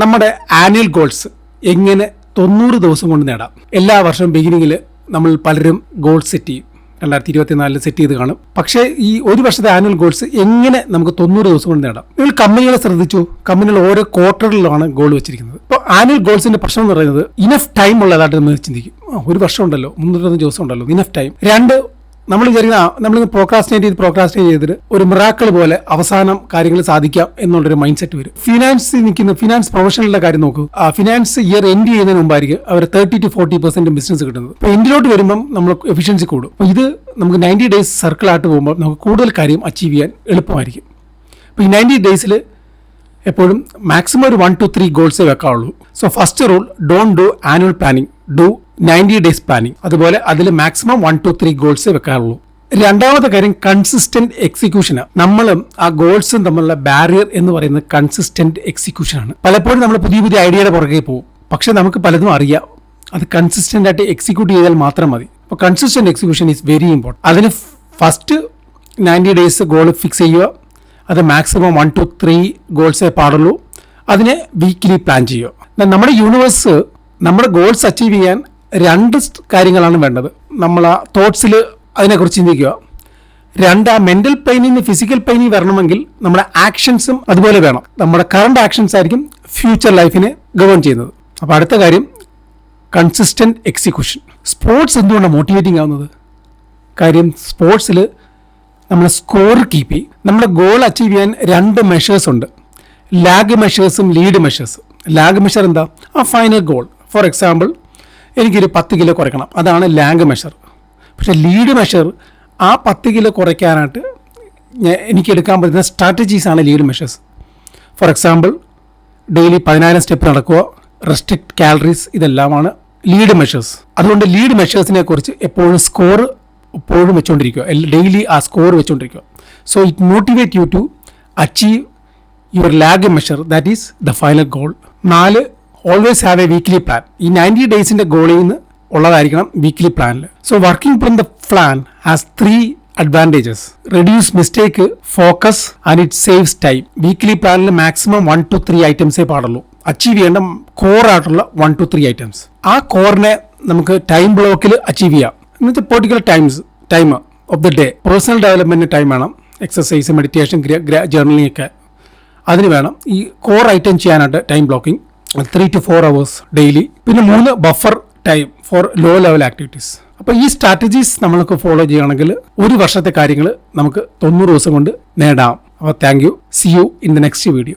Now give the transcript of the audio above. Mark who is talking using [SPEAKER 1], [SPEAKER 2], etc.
[SPEAKER 1] നമ്മുടെ annual goals എങ്ങനെ 90 ദിവസം കൊണ്ട് നേടാം. എല്ലാ വർഷവും ബിഗിനിങ്ങിൽ നമ്മൾ പലരും ഗോൾസ് സെറ്റ് ചെയ്യും. 2024 സെറ്റ് ചെയ്ത് കാണും. പക്ഷേ ഈ ഒരു വർഷത്തെ ആനുവൽ ഗോൾസ് എങ്ങനെ നമുക്ക് 90 ദിവസം കൊണ്ട് നേടാം? നിങ്ങൾ കമ്പനികളെ ശ്രദ്ധിച്ചു, കമ്പനികൾ ഓരോ ക്വാർട്ടറിലാണ് ഗോൾ വെച്ചിരിക്കുന്നത്. ഇപ്പോൾ ആനുവൽ ഗോൾസിന്റെ പ്രശ്നം എന്ന് പറയുന്നത് ഇനഫ് ടൈം ഉള്ളതായിട്ട് നമ്മൾ ചിന്തിക്കും. ഒരു വർഷം ഉണ്ടല്ലോ, 365 ദിവസം ഉണ്ടല്ലോ, ഇനഫ് ടൈം. രണ്ട്, നമ്മൾ പ്രോക്രാസ്റ്റിനേറ്റ് ചെയ്തിട്ട് ഒരു മിറാക്കിൾ പോലെ അവസാനം കാര്യങ്ങൾ സാധിക്കാം എന്നുള്ളൊരു മൈൻഡ് സെറ്റ് വരും. ഫിനാൻസ് പ്രൊഫഷണലിന്റെ കാര്യം നോക്കൂ. ഫിനാൻസ് ഇയർ എൻഡ് ചെയ്യുന്നതിന് മുമ്പായിരിക്കും അവർ 30 to 40% ബിസിനസ് കിട്ടുന്നത്. അപ്പോൾ എൻഡിലോട്ട് വരുമ്പം നമ്മൾ എഫിഷ്യൻസി കൂടും. അപ്പോൾ ഇത് നമുക്ക് 90 ഡേയ്സ് സർക്കിൾ ആയിട്ട് പോകുമ്പോൾ നമുക്ക് കൂടുതൽ കാര്യം അച്ചീവ് ചെയ്യാൻ എളുപ്പമായിരിക്കും. അപ്പോൾ ഈ 90 ഡേയ്സിൽ എപ്പോഴും മാക്സിമം ഒരു 1 to 3 ഗോൾസേ വെക്കാവുള്ളൂ. So first rule, don't do annual planning, do 90 days planning. അതുപോലെ അതിൽ മാക്സിമം 1 to 3 ഗോൾസേ വെക്കാറുള്ളൂ. രണ്ടാമത്തെ കാര്യം കൺസിസ്റ്റന്റ് എക്സിക്യൂഷനാണ്. നമ്മളും ആ ഗോൾസും തമ്മിലുള്ള ബാരിയർ എന്ന് പറയുന്നത് കൺസിസ്റ്റന്റ് എക്സിക്യൂഷനാണ്. പലപ്പോഴും നമ്മൾ പുതിയ ഐഡിയയുടെ പുറകെ പോകും, പക്ഷെ നമുക്ക് പലതും അറിയാം. അത് കൺസിസ്റ്റന്റ് ആയിട്ട് എക്സിക്യൂട്ട് ചെയ്താൽ മാത്രം മതി. അപ്പോൾ consistent execution is very important. അതിന് ഫസ്റ്റ് 90 ഡേയ്സ് ഗോൾ ഫിക്സ് ചെയ്യുക. അത് മാക്സിമം 1 to 3 ഗോൾസേ പാടുള്ളൂ. അതിനെ വീക്കിലി പ്ലാൻ ചെയ്യുക. നമ്മുടെ യൂണിവേഴ്സ് നമ്മുടെ ഗോൾസ് അച്ചീവ് ചെയ്യാൻ 2 കാര്യങ്ങളാണ് വേണ്ടത്. നമ്മൾ ആ തോട്ട്സിൽ അതിനെക്കുറിച്ച് ചിന്തിക്കുക. 2, ആ മെൻ്റൽ പെയിനിൽ നിന്ന് ഫിസിക്കൽ പെയിനിൽ വരണമെങ്കിൽ നമ്മുടെ ആക്ഷൻസും അതുപോലെ വേണം. നമ്മുടെ കറണ്ട് ആക്ഷൻസ് ആയിരിക്കും ഫ്യൂച്ചർ ലൈഫിനെ ഗവേൺ ചെയ്യുന്നത്. അപ്പോൾ അടുത്ത കാര്യം കൺസിസ്റ്റന്റ് എക്സിക്യൂഷൻ. സ്പോർട്സ് എന്തുകൊണ്ടാണ് മോട്ടിവേറ്റിംഗ് ആവുന്നത്? കാര്യം സ്പോർട്സിൽ നമ്മൾ സ്കോർ കീപ്പ് ചെയ്യും. നമ്മുടെ ഗോൾ അച്ചീവ് ചെയ്യാൻ 2 മെഷേഴ്സ് ഉണ്ട്, ലാഗ് മെഷേഴ്സും ലീഡ് മെഷേഴ്സും. ലാഗ് മെഷർ എന്താ? ആ ഫൈനൽ ഗോൾ. ഫോർ എക്സാമ്പിൾ, എനിക്കൊരു 10 കിലോ കുറയ്ക്കണം, അതാണ് ലാഗ് മെഷർ. പക്ഷേ ലീഡ് മെഷർ ആ 10 കിലോ കുറയ്ക്കാനായിട്ട് എനിക്ക് എടുക്കാൻ പറ്റുന്ന സ്ട്രാറ്റജീസാണ് lead measures. For example, daily 10,000 step നടക്കുക, റെസ്ട്രിക്റ്റ് കാലറീസ്, ഇതെല്ലാമാണ് ലീഡ് മെഷേഴ്സ്. അതുകൊണ്ട് ലീഡ് മെഷേഴ്സിനെ കുറിച്ച് എപ്പോഴും സ്കോർ എപ്പോഴും വെച്ചുകൊണ്ടിരിക്കുക, ഡെയിലി ആ സ്കോർ വെച്ചുകൊണ്ടിരിക്കുക. So it motivate you to achieve your lag measure, that is the final goal. 4, always have a weekly plan. ഈ 90 ഡേയ്സിൻ്റെ ഗോളിൽ നിന്ന് ഉള്ളതായിരിക്കണം വീക്ക്ലി പ്ലാനിൽ. So working from the plan has 3 advantages. Reduce mistake, focus and it saves time. Weekly പ്ലാനിൽ maximum 1 to 3 ഐറ്റംസേ പാടുള്ളൂ. Achieve ചെയ്യേണ്ട കോറായിട്ടുള്ള 1 to 3 items. ആ കോറിനെ നമുക്ക് ടൈം ബ്ലോക്കിൽ അച്ചീവ് ചെയ്യാം. ഇന്നത്തെ particular time of the day. Personal ഡെവലപ്മെൻറ്റിന് ടൈം വേണം, എക്സസൈസ്, മെഡിറ്റേഷൻ, ജേർണലിംഗ് ഒക്കെ അതിന് വേണം. ഈ കോർ ഐറ്റം ചെയ്യാനായിട്ട് time blocking 3 to 4 hours daily. പിന്നെ 3 buffer time for low level activities. അപ്പോൾ ഈ സ്ട്രാറ്റജീസ് നമ്മൾക്ക് ഫോളോ ചെയ്യുകയാണെങ്കിൽ ഒരു വർഷത്തെ കാര്യങ്ങൾ നമുക്ക് 90 ദിവസം കൊണ്ട് നേടാം. അപ്പോൾ thank you. C you in the next video.